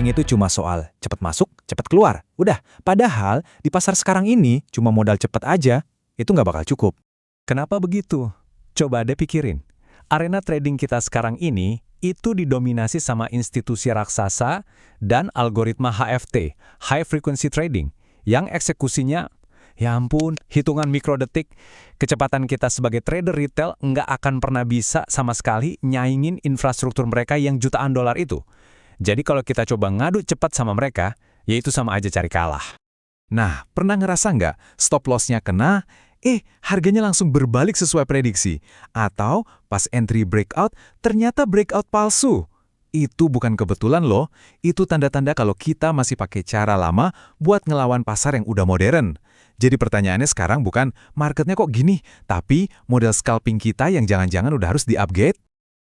scalping itu cuma soal cepat masuk, cepat keluar. Udah, padahal di pasar sekarang ini cuma modal cepat aja, itu nggak bakal cukup. Kenapa begitu? Coba deh pikirin. Arena trading kita sekarang ini itu didominasi sama institusi raksasa dan algoritma HFT, High Frequency Trading, yang eksekusinya, ya ampun, hitungan mikrodetik. Kecepatan kita sebagai trader retail nggak akan pernah bisa sama sekali nyaingin infrastruktur mereka yang jutaan dolar itu. Jadi kalau kita coba ngadu cepat sama mereka, ya itu sama aja cari kalah. Nah, pernah ngerasa nggak stop loss-nya kena, harganya langsung berbalik sesuai prediksi? Atau pas entry breakout, ternyata breakout palsu? Itu bukan kebetulan loh, itu tanda-tanda kalau kita masih pakai cara lama buat ngelawan pasar yang udah modern. Jadi pertanyaannya sekarang bukan marketnya kok gini, tapi model scalping kita yang jangan-jangan udah harus di-upgrade?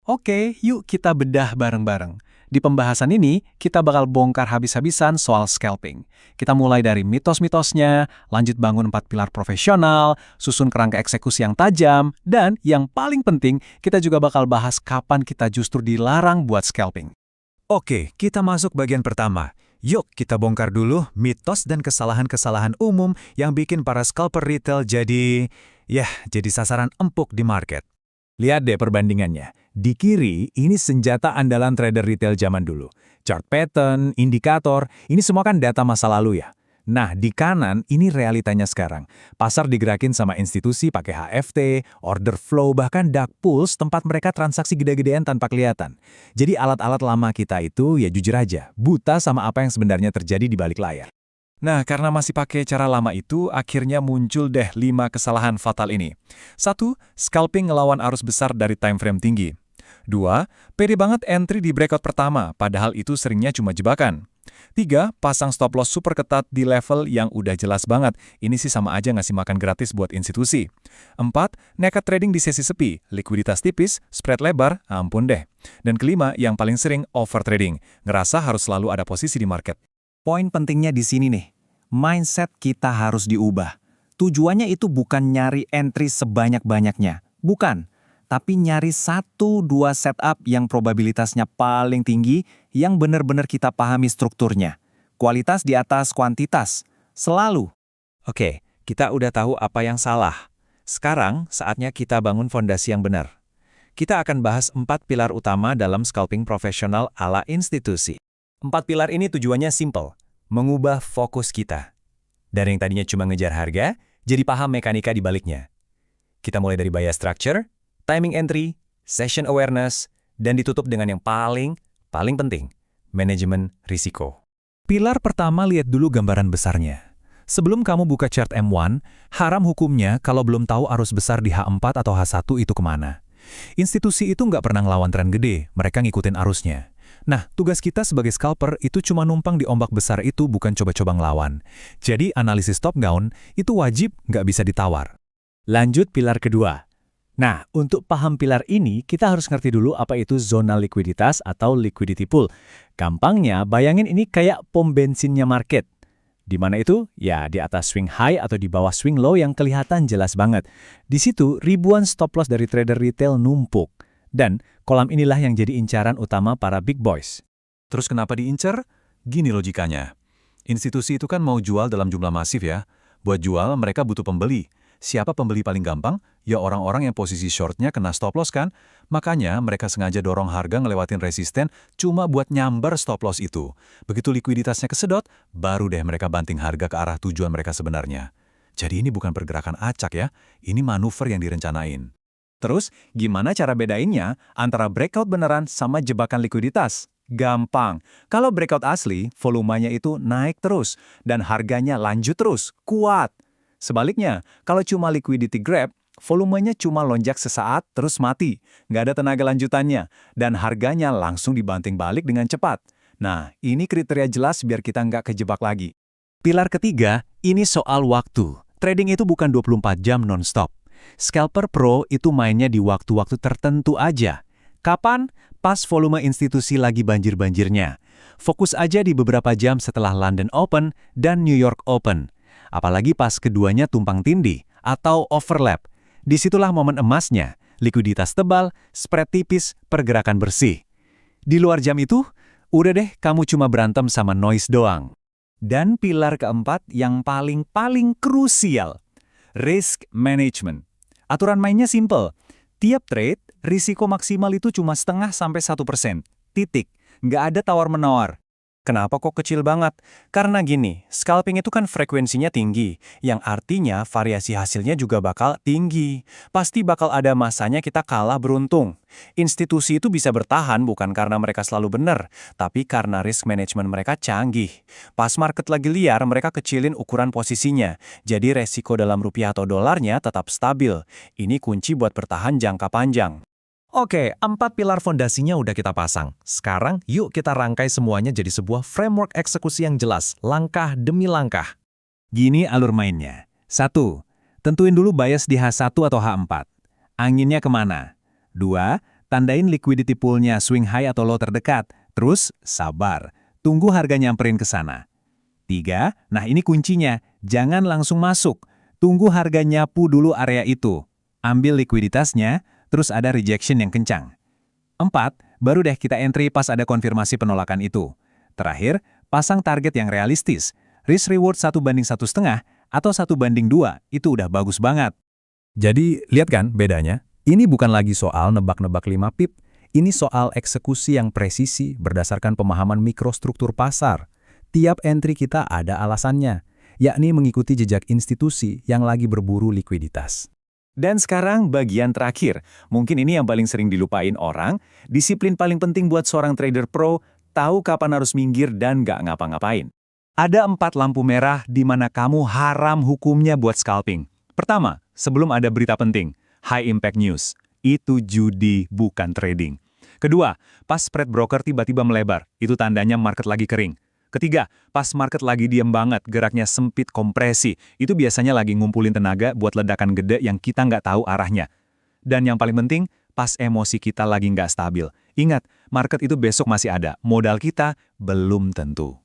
Oke, yuk kita bedah bareng-bareng. Di pembahasan ini, kita bakal bongkar habis-habisan soal scalping. Kita mulai dari mitos-mitosnya, lanjut bangun 4 pilar profesional, susun kerangka eksekusi yang tajam, dan yang paling penting, kita juga bakal bahas kapan kita justru dilarang buat scalping. Oke, kita masuk bagian pertama. Yuk kita bongkar dulu mitos dan kesalahan-kesalahan umum yang bikin para scalper retail jadi sasaran empuk di market. Lihat deh perbandingannya. Di kiri, ini senjata andalan trader retail zaman dulu. Chart pattern, indikator, ini semua kan data masa lalu ya. Nah, di kanan, ini realitanya sekarang. Pasar digerakin sama institusi pakai HFT, order flow, bahkan dark pools tempat mereka transaksi gede-gedean tanpa kelihatan. Jadi alat-alat lama kita itu ya jujur aja, buta sama apa yang sebenarnya terjadi di balik layar. Nah, karena masih pakai cara lama itu, akhirnya muncul deh 5 kesalahan fatal ini. 1. Scalping ngelawan arus besar dari time frame tinggi. 2. Pede banget entry di breakout pertama, padahal itu seringnya cuma jebakan. 3. Pasang stop loss super ketat di level yang udah jelas banget. Ini sih sama aja ngasih makan gratis buat institusi. 4. Nekat trading di sesi sepi, likuiditas tipis, spread lebar, ampun deh. Dan kelima, yang paling sering over trading, ngerasa harus selalu ada posisi di market. Poin pentingnya di sini nih, mindset kita harus diubah. Tujuannya itu bukan nyari entry sebanyak-banyaknya, bukan. Tapi nyari 1-2 setup yang probabilitasnya paling tinggi, yang benar-benar kita pahami strukturnya. Kualitas di atas kuantitas, selalu. Oke, kita udah tahu apa yang salah. Sekarang saatnya kita bangun fondasi yang benar. Kita akan bahas 4 pilar utama dalam scalping profesional ala institusi. 4 pilar ini tujuannya simple, mengubah fokus kita. Dari yang tadinya cuma ngejar harga, jadi paham mekanika di baliknya. Kita mulai dari bias structure, timing entry, session awareness, dan ditutup dengan yang paling penting, manajemen risiko. Pilar pertama, lihat dulu gambaran besarnya. Sebelum kamu buka chart M1, haram hukumnya kalau belum tahu arus besar di H4 atau H1 itu kemana. Institusi itu nggak pernah ngelawan tren gede, mereka ngikutin arusnya. Nah, tugas kita sebagai scalper itu cuma numpang di ombak besar itu, bukan coba-coba ngelawan. Jadi analisis top-down itu wajib nggak bisa ditawar. Lanjut pilar kedua. Nah, untuk paham pilar ini, kita harus ngerti dulu apa itu zona likuiditas atau liquidity pool. Gampangnya, bayangin ini kayak pom bensinnya market. Di mana itu? Ya, di atas swing high atau di bawah swing low yang kelihatan jelas banget. Di situ, ribuan stop loss dari trader retail numpuk. Dan kolam inilah yang jadi incaran utama para big boys. Terus kenapa diincar? Gini logikanya. Institusi itu kan mau jual dalam jumlah masif ya. Buat jual, mereka butuh pembeli. Siapa pembeli paling gampang? Ya orang-orang yang posisi shortnya kena stop loss kan? Makanya mereka sengaja dorong harga ngelewatin resisten cuma buat nyambar stop loss itu. Begitu likuiditasnya kesedot, baru deh mereka banting harga ke arah tujuan mereka sebenarnya. Jadi ini bukan pergerakan acak ya, ini manuver yang direncanain. Terus, gimana cara bedainnya antara breakout beneran sama jebakan likuiditas? Gampang. Kalau breakout asli, volumenya itu naik terus dan harganya lanjut terus, kuat. Sebaliknya, kalau cuma liquidity grab, volumenya cuma lonjak sesaat terus mati, nggak ada tenaga lanjutannya, dan harganya langsung dibanting balik dengan cepat. Nah, ini kriteria jelas biar kita nggak kejebak lagi. Pilar ketiga, ini soal waktu. Trading itu bukan 24 jam non-stop. Scalper pro itu mainnya di waktu-waktu tertentu aja. Kapan? Pas volume institusi lagi banjir-banjirnya. Fokus aja di beberapa jam setelah London Open dan New York Open. Apalagi pas keduanya tumpang tindih atau overlap. Disitulah momen emasnya, likuiditas tebal, spread tipis, pergerakan bersih. Di luar jam itu, Udah deh, kamu cuma berantem sama noise doang. Dan pilar keempat yang paling krusial, risk management. Aturan mainnya simple. Tiap trade, risiko maksimal itu cuma 0,5–1%. Titik. Nggak ada tawar-menawar. Kenapa kok kecil banget? Karena gini, scalping itu kan frekuensinya tinggi, yang artinya variasi hasilnya juga bakal tinggi. Pasti bakal ada masanya kita kalah beruntung. Institusi itu bisa bertahan bukan karena mereka selalu benar, tapi karena risk management mereka canggih. Pas market lagi liar, mereka kecilin ukuran posisinya, jadi resiko dalam rupiah atau dolarnya tetap stabil. Ini kunci buat bertahan jangka panjang. Oke, 4 pilar fondasinya udah kita pasang. Sekarang, yuk kita rangkai semuanya jadi sebuah framework eksekusi yang jelas, langkah demi langkah. Gini alur mainnya. 1. Tentuin dulu bias di H1 atau H4. Anginnya kemana? 2. Tandain liquidity pool-nya swing high atau low terdekat. Terus, sabar. Tunggu harga nyamperin ke sana. 3. Nah ini kuncinya. Jangan langsung masuk. Tunggu harga nyapu dulu area itu. Ambil likuiditasnya, terus ada rejection yang kencang. 4. Baru deh kita entry pas ada konfirmasi penolakan itu. Terakhir, pasang target yang realistis. Risk reward 1:1,5 atau 1:2, itu udah bagus banget. Jadi, lihat kan bedanya? Ini bukan lagi soal nebak-nebak 5 pip. Ini soal eksekusi yang presisi berdasarkan pemahaman mikrostruktur pasar. Tiap entry kita ada alasannya, yakni mengikuti jejak institusi yang lagi berburu likuiditas. Dan sekarang bagian terakhir, mungkin ini yang paling sering dilupain orang, disiplin paling penting buat seorang trader pro, tahu kapan harus minggir dan nggak ngapa-ngapain. Ada 4 lampu merah di mana kamu haram hukumnya buat scalping. Pertama, sebelum ada berita penting, high impact news. Itu judi, bukan trading. Kedua, pas spread broker tiba-tiba melebar, itu tandanya market lagi kering. Ketiga, pas market lagi diem banget, geraknya sempit kompresi, itu biasanya lagi ngumpulin tenaga buat ledakan gede yang kita nggak tahu arahnya. Dan yang paling penting, pas emosi kita lagi nggak stabil. Ingat, market itu besok masih ada, modal kita belum tentu.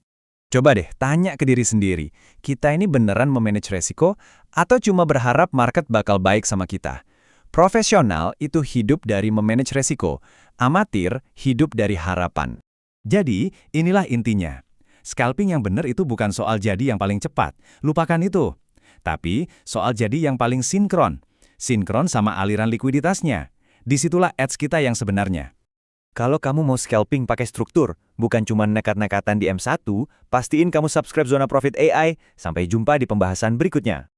Coba deh tanya ke diri sendiri, kita ini beneran memanage resiko atau cuma berharap market bakal baik sama kita? Profesional itu hidup dari memanage resiko, amatir hidup dari harapan. Jadi, inilah intinya. Scalping yang benar itu bukan soal jadi yang paling cepat, lupakan itu. Tapi soal jadi yang paling sinkron. Sinkron sama aliran likuiditasnya. Disitulah edge kita yang sebenarnya. Kalau kamu mau scalping pakai struktur, bukan cuma nekat-nekatan di M1, pastiin kamu subscribe Zona Profit AI. Sampai jumpa di pembahasan berikutnya.